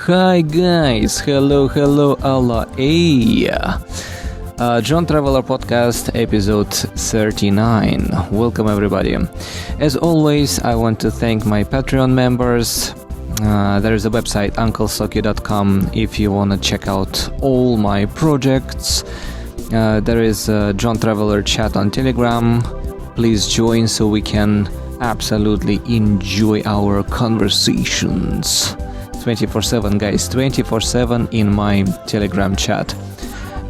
Hi guys, hello, Allah, hey. John Traveler Podcast, episode 39. Welcome everybody. As always, I want to thank my Patreon members. There is a website, unclesocky.com, if you want to check out all my projects. There is a John Traveler chat on Telegram. Please join so we can absolutely enjoy our conversations. 24/7 guys, 24/7 in my Telegram chat.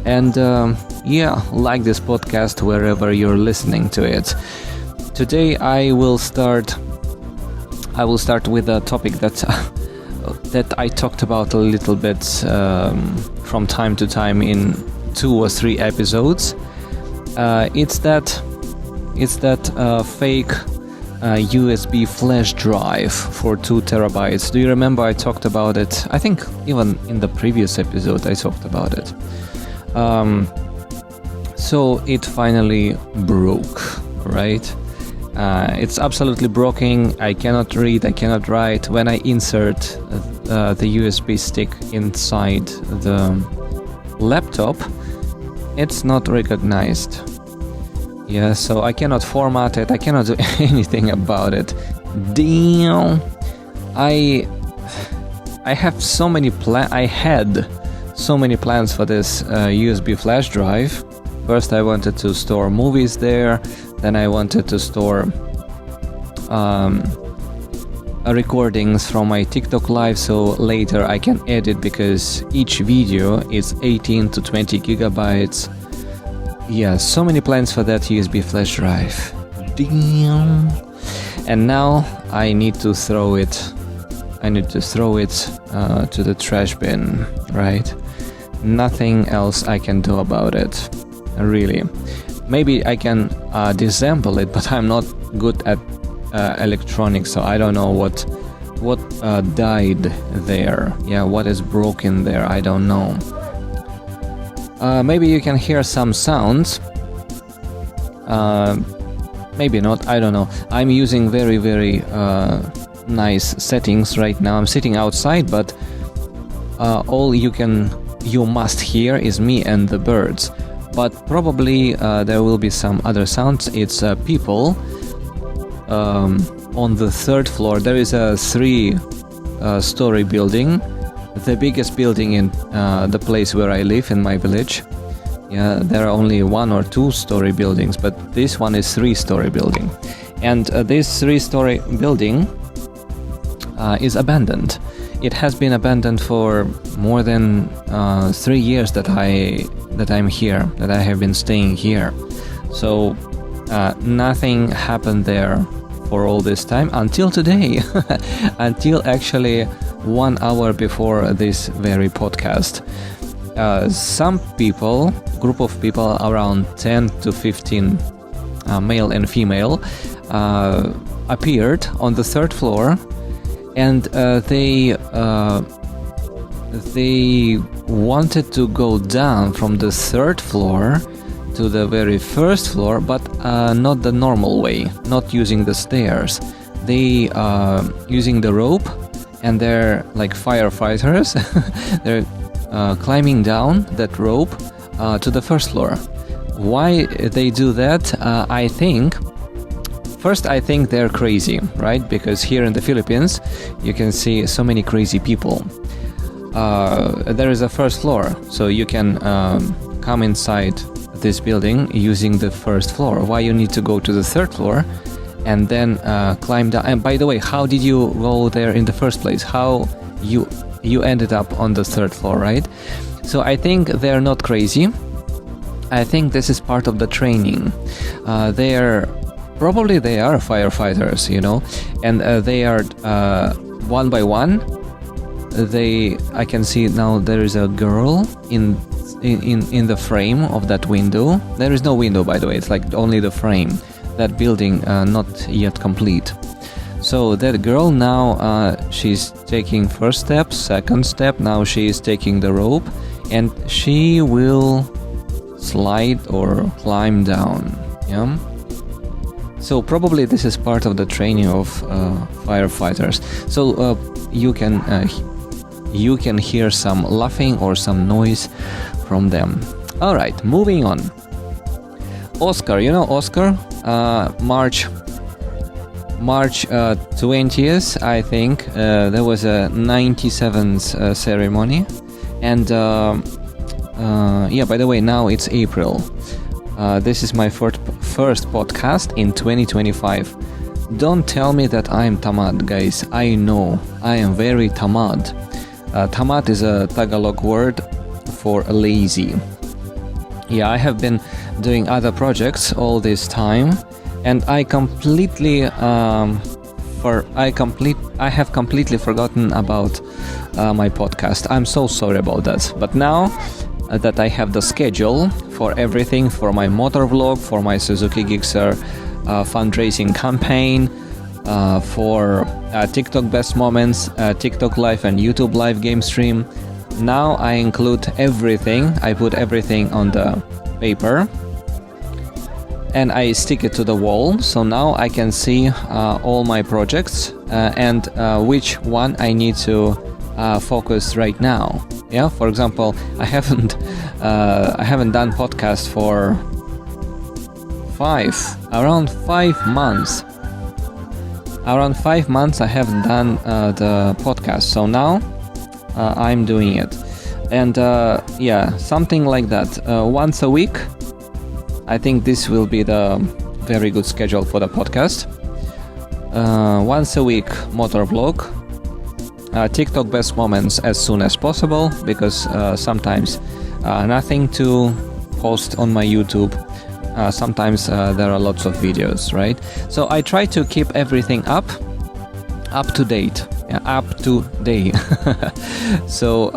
And like this podcast wherever you're listening to it. Today I will start with a topic that I talked about a little bit from time to time in 2 or 3 episodes. It's that fake USB flash drive for 2 terabytes. Do you remember I talked about it? I think even in the previous episode I talked about it. So it finally broke, right? It's absolutely broken. I cannot read, I cannot write. When I insert the USB stick inside the laptop, it's not recognized. Yeah, so I cannot format it, I cannot do anything about it. Damn! I had so many plans for this USB flash drive. First I wanted to store movies there, then I wanted to store recordings from my TikTok live, so later I can edit, because each video is 18 to 20 gigabytes. Yeah, so many plans for that USB flash drive. Damn. And now I need to throw it. To the trash bin, right? Nothing else I can do about it, really. Maybe I can disassemble it, but I'm not good at electronics, so I don't know what died there. Yeah, what is broken there, I don't know. Maybe you can hear some sounds. Maybe not, I don't know. I'm using very nice settings right now. I'm sitting outside, but all you must hear is me and the birds. But probably there will be some other sounds. It's people on the 3rd floor. There is a 3-story building. The biggest building in the place where I live, in my village. Yeah, there are only 1 or 2-story buildings, but this one is 3-story building. And this 3-story building is abandoned. It has been abandoned for more than 3 years that I'm here, that I have been staying here. So nothing happened there for all this time until today, until actually 1 hour before this very podcast. Some people, group of people around 10 to 15, male and female, appeared on the 3rd floor, and they wanted to go down from the 3rd floor to the very 1st floor, but not the normal way, not using the stairs. They using the rope, and they're like firefighters. They're climbing down that rope to the 1st floor. Why they do that? I think they're crazy, right? Because here in the Philippines you can see so many crazy people. There is a 1st floor, so you can come inside this building using the 1st floor. Why you need to go to the 3rd floor and then climb down? And by the way, how did you go there in the first place? How you ended up on the 3rd floor, right? So I think they're not crazy. I think this is part of the training. They are firefighters, you know, and they are one by one. I can see now there is a girl in the frame of that window. There is no window, by the way. It's like only the frame. That building not yet complete. So that girl now, she's taking 1st step, 2nd step. Now she is taking the rope, and she will slide or climb down. Yeah. So probably this is part of the training of firefighters. So you can you can hear some laughing or some noise from them. Alright, moving on. Oscar, you know Oscar? March 20th, I think, there was a 97th ceremony. And by the way, now it's April. This is my first podcast in 2025. Don't tell me that I'm tamad, guys. I know I am very tamad. Tamad is a Tagalog word for lazy. Yeah, I have been doing other projects all this time, and I have completely forgotten about my podcast. I'm so sorry about that. But now that I have the schedule for everything, for my motor vlog, for my Suzuki Gixxer fundraising campaign, for TikTok best moments, TikTok live and YouTube live game stream, now I include everything. I put everything on the paper and I stick it to the wall, so now I can see all my projects and which one I need to focus right now. Yeah, for example, I haven't done podcast for around 5 months. Around 5 months I haven't done the podcast, so now I'm doing it. And something like that. Once a week, I think this will be the very good schedule for the podcast. Once a week motor vlog, TikTok best moments as soon as possible, because sometimes nothing to post on my YouTube. Sometimes there are lots of videos, right? So I try to keep everything up to date. So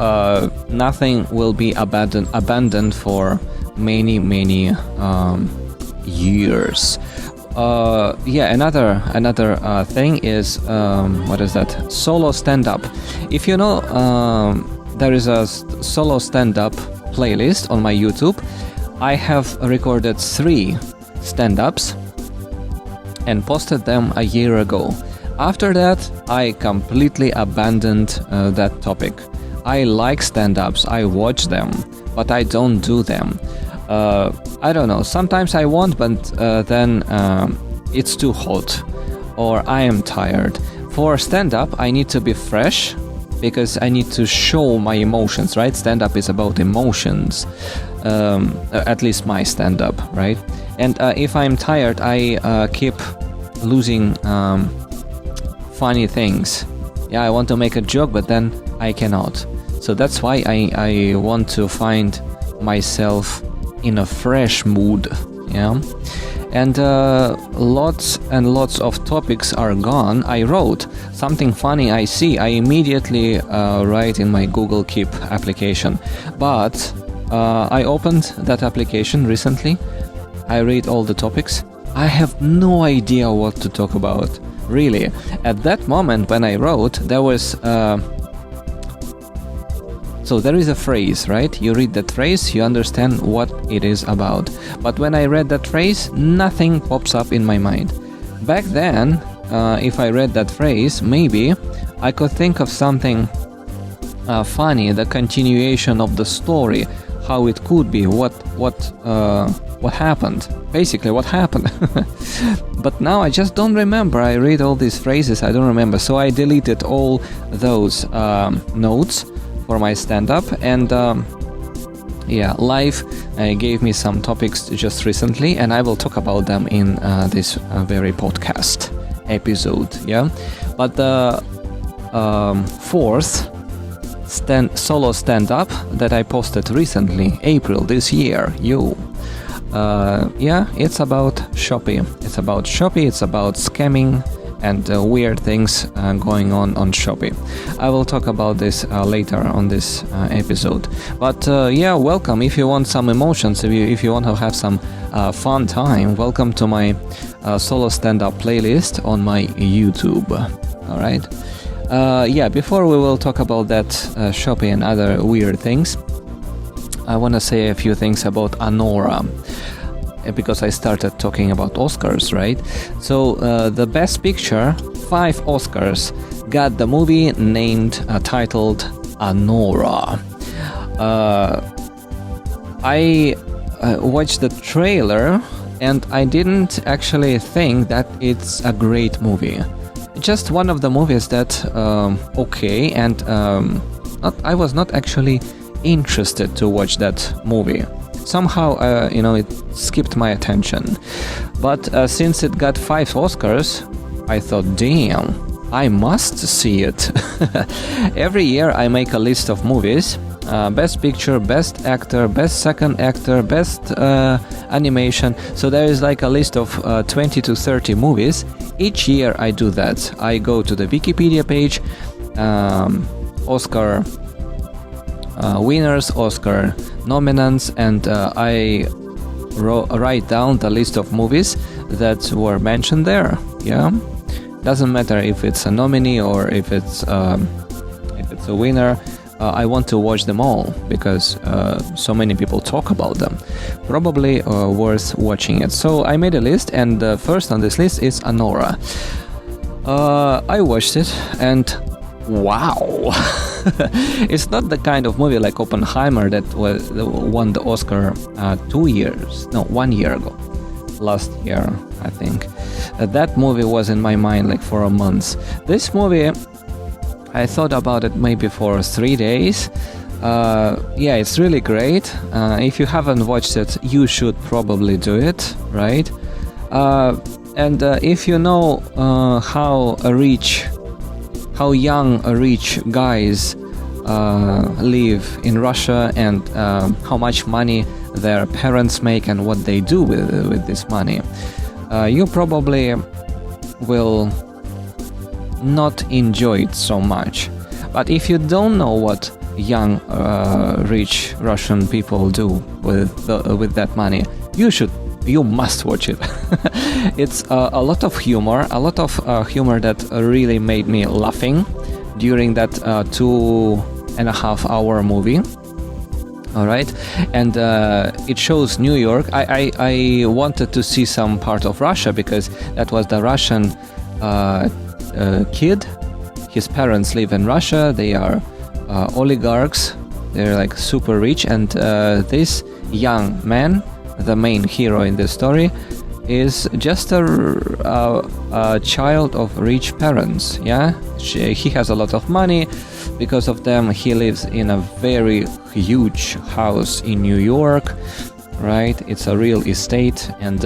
nothing will be abandoned for many years. Another thing is what is that? Solo stand-up. If you know, there is a solo stand-up playlist on my YouTube. I have recorded 3 stand-ups and posted them a year ago. After that, I completely abandoned that topic. I like stand-ups, I watch them, but I don't do them. I don't know, sometimes I want, but then it's too hot or I am tired. For stand-up, I need to be fresh because I need to show my emotions, right? Stand-up is about emotions, at least my stand-up, right? And if I'm tired, I keep losing funny things. Yeah, I want to make a joke, but then I cannot. So that's why I want to find myself in a fresh mood, yeah. And lots and lots of topics are gone. I wrote something funny I see, I immediately write in my Google Keep application. But I opened that application recently. I read all the topics. I have no idea what to talk about, really. At that moment when I wrote, there was so there is a phrase, right? You read that phrase, you understand what it is about. But when I read that phrase, nothing pops up in my mind. Back then, if I read that phrase, maybe I could think of something funny, the continuation of the story, how it could be, what happened, basically what happened. But now I just don't remember. I read all these phrases, I don't remember. So I deleted all those notes for my stand-up, and life gave me some topics just recently, and I will talk about them in this very podcast episode. Yeah, but the 4th solo stand-up that I posted recently, April this year, it's about Shopee. It's about Shopee. It's about scamming and weird things going on Shopee. I will talk about this later on this episode. But welcome. If you want some emotions, if you want to have some fun time, welcome to my solo stand-up playlist on my YouTube. All right. Before we will talk about that Shopee and other weird things, I want to say a few things about Anora, because I started talking about Oscars, right? So the Best Picture, 5 Oscars, got the movie titled Anora. I watched the trailer and I didn't actually think that it's a great movie. Just one of the movies that okay, and I was not actually interested to watch that movie. Somehow, it skipped my attention. But since it got 5 Oscars, I thought, damn, I must see it. Every year I make a list of movies. Best picture, best actor, best second actor, best animation. So there is like a list of 20 to 30 movies. Each year I do that. I go to the Wikipedia page, Oscar winners, Oscar nominants, and I write down the list of movies that were mentioned there. Yeah, doesn't matter if it's a nominee or if it's a winner. I want to watch them all because so many people talk about them. Probably worth watching it. So I made a list, and the first on this list is Anora. I watched it, and wow! It's not the kind of movie like Oppenheimer that won the Oscar 1 year ago. Last year, I think. That movie was in my mind like for a month. This movie, I thought about it maybe for 3 days. Yeah, it's really great. If you haven't watched it, you should probably do it, right? And if you know how young rich guys live in Russia and how much money their parents make and what they do with this money, you probably will not enjoy it so much. But if you don't know what young rich Russian people do with that money, you must watch it. It's a lot of humor that really made me laughing during that 2.5 hour movie. All right, and it shows New York. I wanted to see some part of Russia because that was the Russian kid. His parents live in Russia. They are oligarchs. They're like super rich, and this young man, the main hero in this story, is just a child of rich parents. Yeah, he has a lot of money. Because of them, he lives in a very huge house in New York, right? It's a real estate, and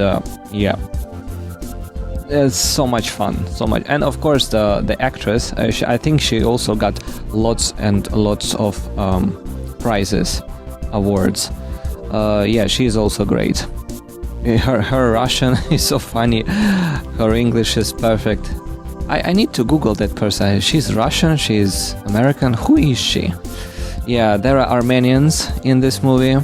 yeah, it's so much fun, so much. And of course, the actress, I think she also got lots and lots of prizes, awards. Yeah, she's also great. Her Russian is so funny. Her English is perfect. I need to Google that person. She's Russian, she's American. Who is she? Yeah, there are Armenians in this movie.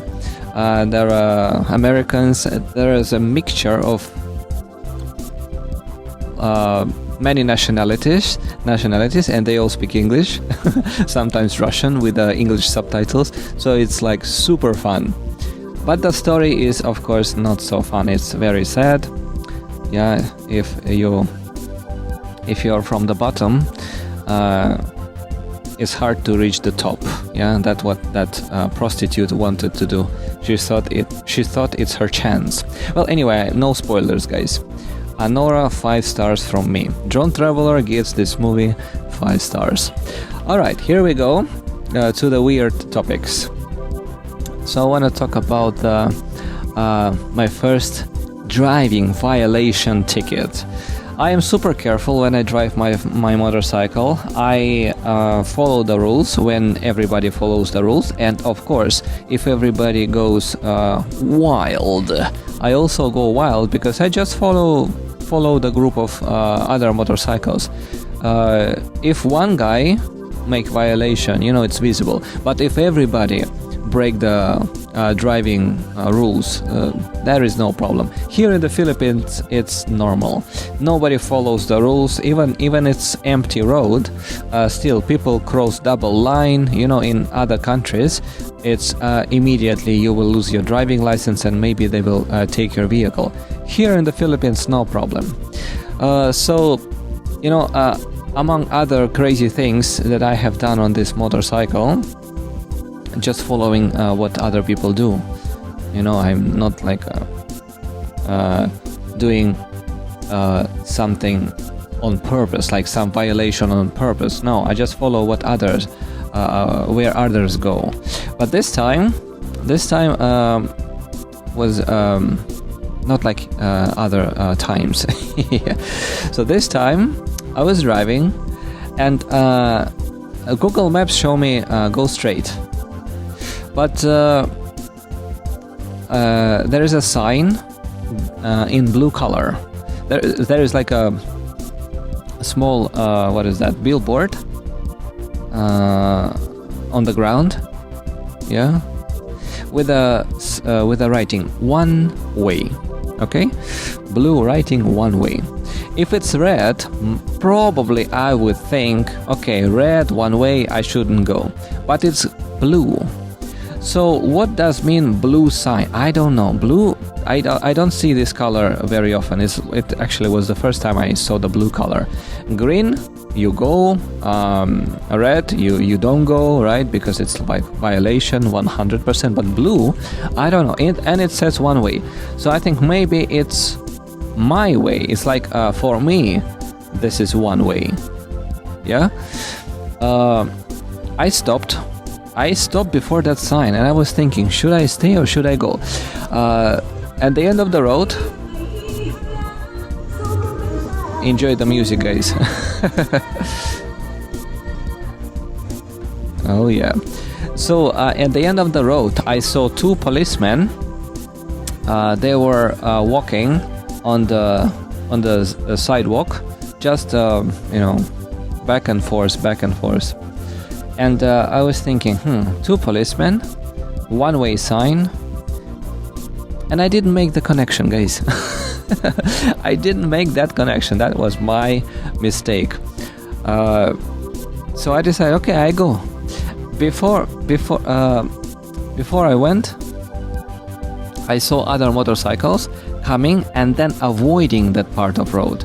There are Americans. There is a mixture of many nationalities, and they all speak English. Sometimes Russian with English subtitles. So it's like super fun. But the story is, of course, not so fun. It's very sad. Yeah, if you're from the bottom, it's hard to reach the top. Yeah, that's what that prostitute wanted to do. She thought it's her chance. Well, anyway, no spoilers, guys. Anora, 5 stars from me. John Traveler gives this movie 5 stars. All right, here we go to the weird topics. So I want to talk about my first driving violation ticket. I am super careful when I drive my motorcycle. I follow the rules when everybody follows the rules, and of course, if everybody goes wild, I also go wild because I just follow the group of other motorcycles. If one guy make violation, it's visible. But if everybody break the driving rules, there is no problem. Here in the Philippines, it's normal. Nobody follows the rules, even it's empty road. Still, people cross double line. In other countries, it's immediately you will lose your driving license and maybe they will take your vehicle. Here in the Philippines, no problem. So, among other crazy things that I have done on this motorcycle, just following what other people do. I'm not like doing something on purpose, like some violation on purpose. No, I just follow what others, where others go. But this time was not like other times. Yeah. So this time I was driving, and Google Maps show me go straight, but there is a sign in blue color. There is like a small what is that, billboard on the ground, yeah, with a writing one way. Okay, blue writing one way. If it's red, probably I would think, okay, red one way, I shouldn't go, but it's blue. So what does mean blue sign? I don't know. Blue, I don't see this color very often. It actually was the first time I saw the blue color. Green, you go. Red, you don't go, right? Because it's like violation 100%. But blue, I don't know. And it says one way. So I think maybe it's my way. It's like for me, this is one way. Yeah. I stopped before that sign, and I was thinking, should I stay or should I go? At the end of the road, enjoy the music, guys. Oh yeah. So at the end of the road, I saw two policemen. They were walking on the sidewalk, just back and forth. And I was thinking, two policemen, one-way sign, and I didn't make the connection, guys. I didn't make that connection. That was my mistake. So I decided, okay, I go. Before I went, I saw other motorcycles coming and then avoiding that part of road.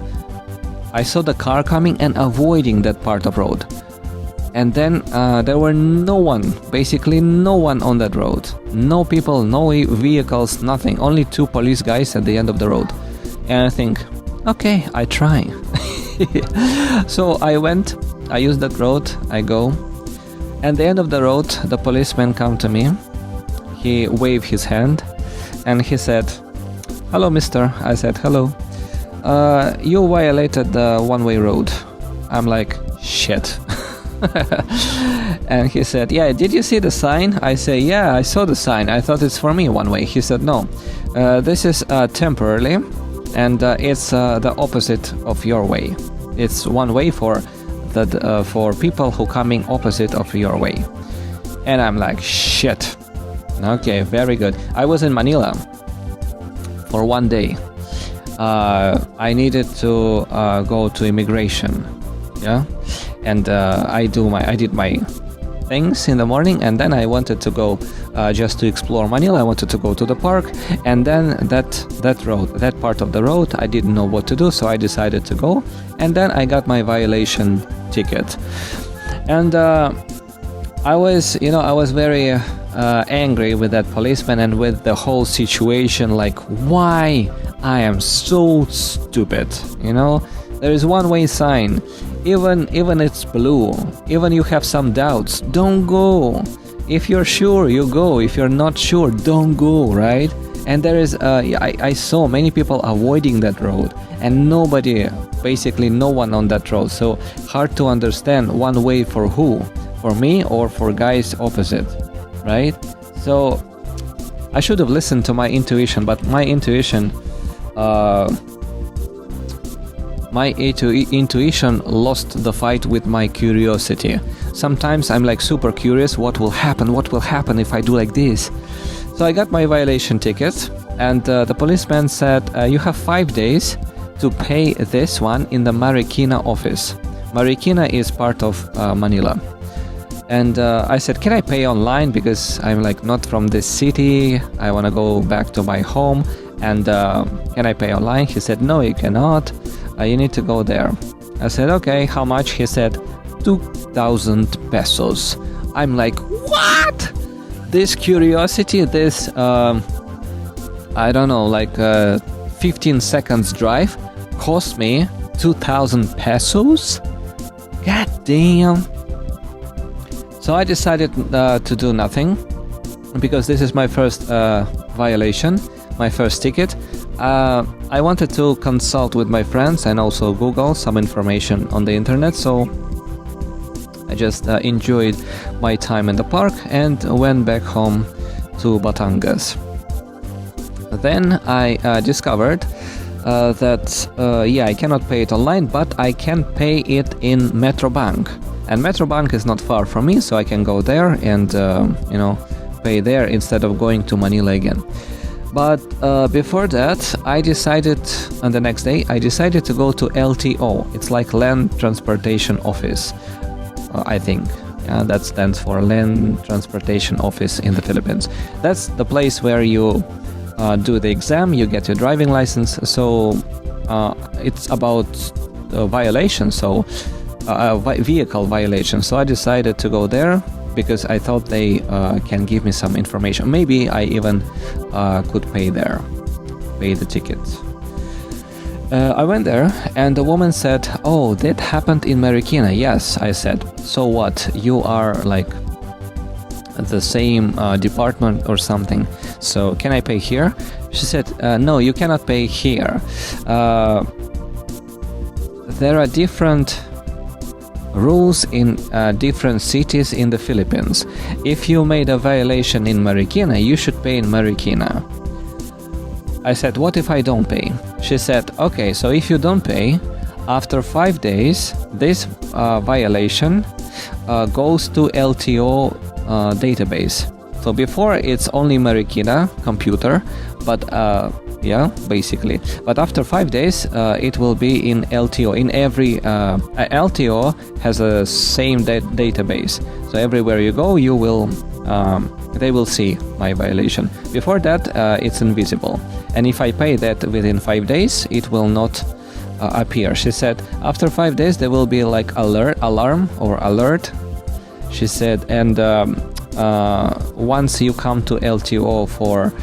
I saw the car coming and avoiding that part of road. And then there were basically no one on that road. No people, no vehicles, nothing. Only two police guys at the end of the road. And I think, okay, I try. So I went, I used that road, I go. At the end of the road, the policeman come to me. He waved his hand and he said, "Hello, mister." I said, "Hello. You violated the one-way road." I'm like, shit. And he said, "Yeah, did you see the sign?" I say, "Yeah, I saw the sign. I thought it's for me one way." He said, "No, this is temporarily, and it's the opposite of your way. It's one way for people who coming opposite of your way." And I'm like, shit. Okay, very good. I was in Manila for one day. I needed to go to immigration. Yeah. And I did my things in the morning, and then I wanted to go just to explore Manila. I wanted to go to the park, and then that part of the road, I didn't know what to do, so I decided to go, and then I got my violation ticket. And I was very angry with that policeman and with the whole situation. Like, why I am so stupid, There is one-way sign. Even it's blue, even you have some doubts, don't go. If you're sure, you go. If you're not sure, don't go, right? And there is, I saw many people avoiding that road, and basically no one on that road. So hard to understand one way for who, for me or for guys opposite, right? So I should have listened to my intuition, but my intuition lost the fight with my curiosity. Sometimes I'm like super curious, what will happen if I do like this? So I got my violation ticket, and the policeman said, you have 5 days to pay this one in the Marikina office. Marikina is part of Manila. And I said, can I pay online, because I'm like not from this city, I want to go back to my home, and can I pay online? He said, no, you cannot. You need to go there. I said, okay, how much? He said, 2,000 pesos. I'm like, what? This curiosity, this, I don't know, like 15 seconds drive cost me 2,000 pesos? God damn. So I decided to do nothing, because this is my first violation, my first ticket. I wanted to consult with my friends and also Google some information on the internet, so I just enjoyed my time in the park and went back home to Batangas. Then I discovered that I cannot pay it online, but I can pay it in Metrobank. And Metrobank is not far from me, so I can go there and pay there instead of going to Manila again. But before that, on the next day, I decided to go to LTO. It's like Land Transportation Office, I think. That stands for Land Transportation Office in the Philippines. That's the place where you do the exam, you get your driving license. So it's about violation, vehicle violation. So I decided to go there because I thought they can give me some information. Maybe I even could pay the ticket. I went there and the woman said, oh, that happened in Marikina. Yes, I said. So what? You are like the same department or something. So can I pay here? She said, no, you cannot pay here. There are different rules in different cities in the Philippines. If you made a violation in Marikina, you should pay in Marikina. I said, what if I don't pay? She said, okay, so if you don't pay, after 5 days, this violation goes to LTO database. So before it's only Marikina computer, but basically. But after 5 days, it will be in LTO. In every LTO has a same database. So everywhere you go, you will they will see my violation. Before that, it's invisible. And if I pay that within 5 days, it will not appear. She said after 5 days there will be like alarm or alert. She said, and once you come to LTO for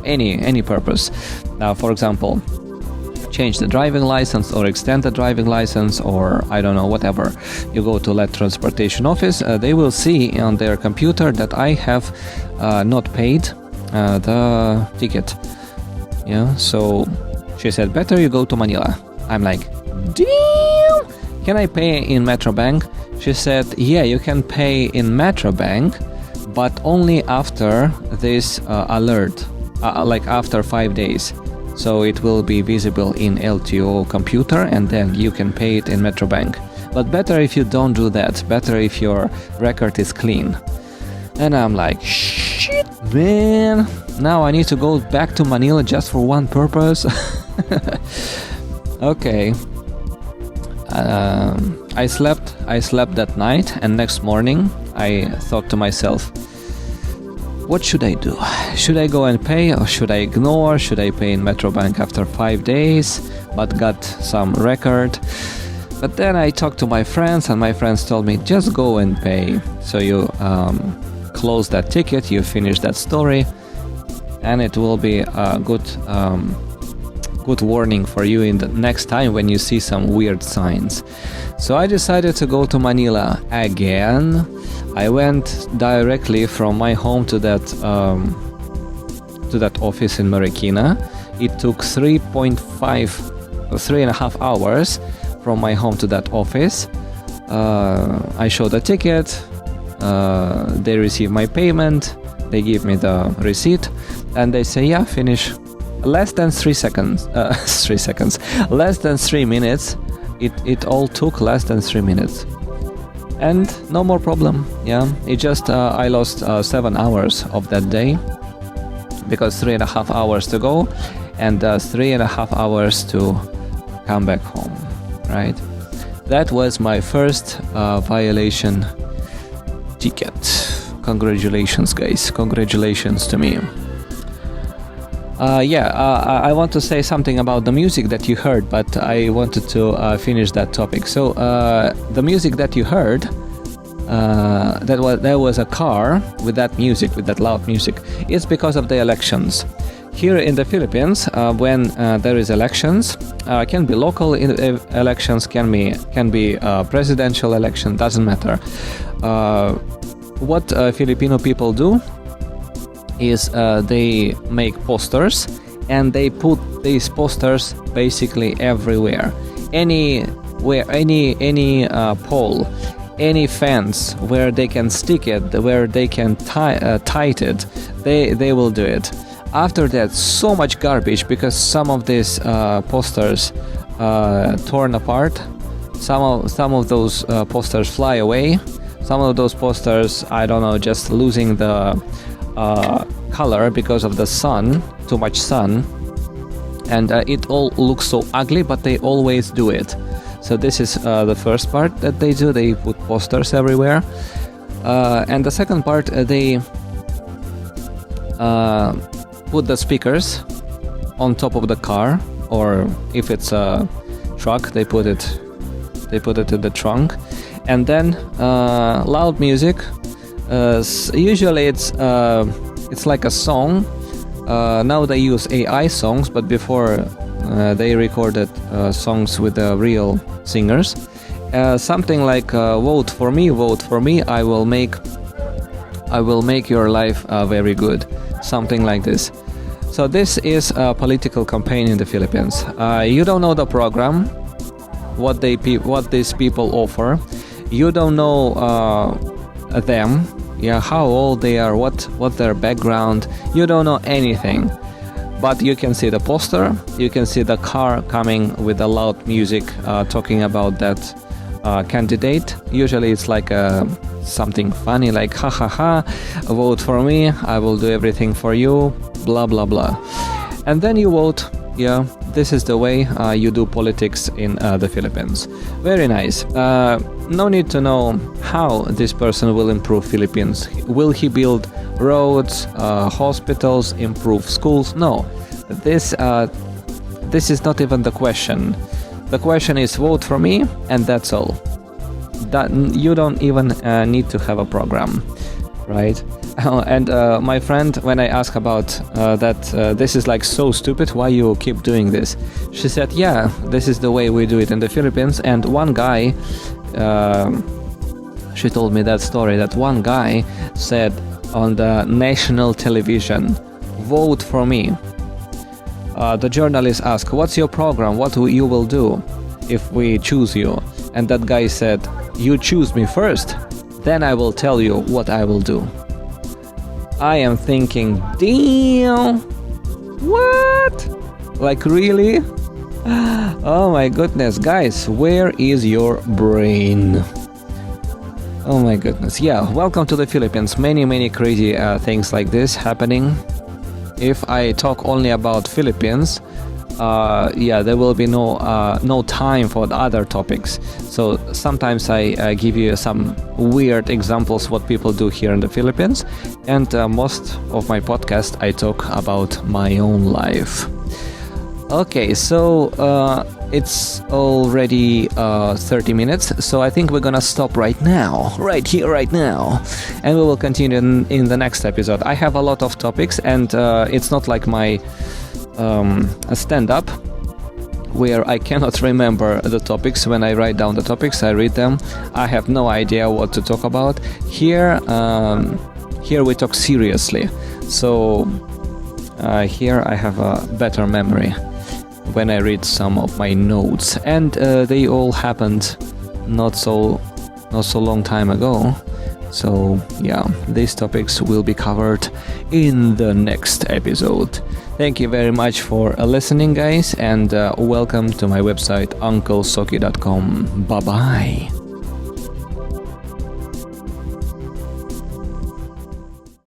any purpose, for example, change the driving license or extend the driving license, or I don't know, whatever, you go to Land Transportation Office, they will see on their computer that I have not paid the ticket. So she said, better you go to Manila. I'm like, damn, can I pay in Metrobank? She said, yeah, you can pay in Metrobank, but only after this alert, like after 5 days. So it will be visible in LTO computer and then you can pay it in Metrobank. But better if you don't do that, better if your record is clean. And I'm like, shit, man, now I need to go back to Manila just for one purpose. Okay. I slept that night, and next morning I thought to myself, what should I do? Should I go and pay, or should I ignore? Should I pay in Metrobank after 5 days but got some record? But then I talked to my friends, and my friends told me, just go and pay. So you close that ticket, you finish that story, and it will be a good warning for you in the next time when you see some weird signs. So I decided to go to Manila again. I went directly from my home to that office in Marikina. It took 3.5 hours from my home to that office. I showed the ticket. They received my payment. They give me the receipt, and they say, yeah, finish. Less than 3 seconds. Less than 3 minutes. It all took less than 3 minutes. And no more problem. Yeah, it just I lost 7 hours of that day, because 3.5 hours to go and 3.5 hours to come back home. Right. That was my first violation ticket. Congratulations, guys. Congratulations to me. I want to say something about the music that you heard, but I wanted to finish that topic. So the music that you heard, there was a car with that music, with that loud music. It's because of the elections. Here in the Philippines, when there is elections, can be local elections, can be presidential election, doesn't matter. What Filipino people do is they make posters, and they put these posters basically everywhere. Any pole, any fence where they can stick it, where they can tie it, they will do it. After that, so much garbage, because some of these posters torn apart, some of those posters fly away, some of those posters, I don't know, just losing the color because of the sun, too much sun, and it all looks so ugly, but they always do it. So this is the first part that they do. They put posters everywhere, and the second part, they put the speakers on top of the car, or if it's a truck, they put it in the trunk, and then loud music. Usually it's like a song. Now they use AI songs, but before they recorded songs with the real singers. Something like vote for me, I will make your life very good. Something like this. So this is a political campaign in the Philippines. You don't know the program, what these people offer. You don't know them, how old they are, what their background. You don't know anything, but you can see the poster. You can see the car coming with the loud music, talking about that candidate. Usually it's like something funny, like ha ha ha, vote for me, I will do everything for you, blah blah blah, and then you vote. This is the way you do politics in the Philippines. Very nice. No need to know how this person will improve Philippines. Will he build roads, hospitals, improve schools? No, this is not even the question. The question is vote for me, and that's all. That you don't even need to have a program, right? And my friend, when I asked about that, this is like so stupid, why you keep doing this? She said, this is the way we do it in the Philippines. And one guy, she told me that story, that one guy said on the national television, vote for me. The journalist asked, what's your program? What you will do if we choose you? And that guy said, you choose me first, then I will tell you what I will do. I am thinking, damn, what? Like, really? Oh my goodness, guys, where is your brain? Oh my goodness. Welcome to the Philippines. Many crazy things like this happening. If I talk only about Philippines, there will be no time for the other topics. So sometimes I give you some weird examples what people do here in the Philippines, and most of my podcast I talk about my own life. Okay, so it's already 30 minutes, so I think we're gonna stop right now, right here, right now, and we will continue in the next episode. I have a lot of topics, and it's not like my a stand-up where I cannot remember the topics. When I write down the topics, I read them. I have no idea what to talk about. Here we talk seriously. So here I have a better memory when I read some of my notes, and they all happened not so long time ago. So these topics will be covered in the next episode. Thank you very much for listening, guys, and welcome to my website unclesoki.com. Bye bye.